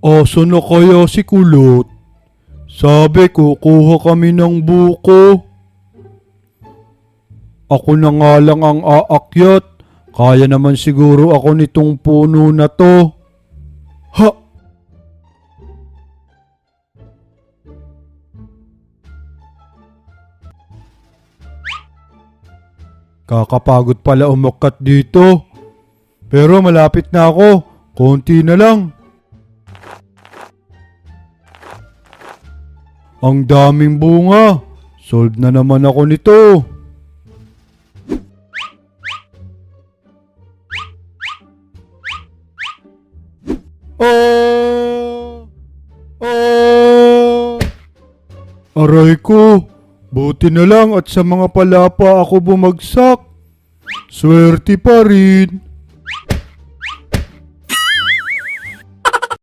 Asa na kaya si Kulot? Sabi kukuha kami ng buko. Ako na nga lang ang aakyat. Kaya naman siguro ako nitong puno na to. Ha! Kakapagod pala umakyat dito. Pero malapit na ako. Konti na lang. Ang daming bunga. Solve na naman ako nito. Aray ko. Buti na lang at sa mga palapa ako bumagsak. Swerte pa rin.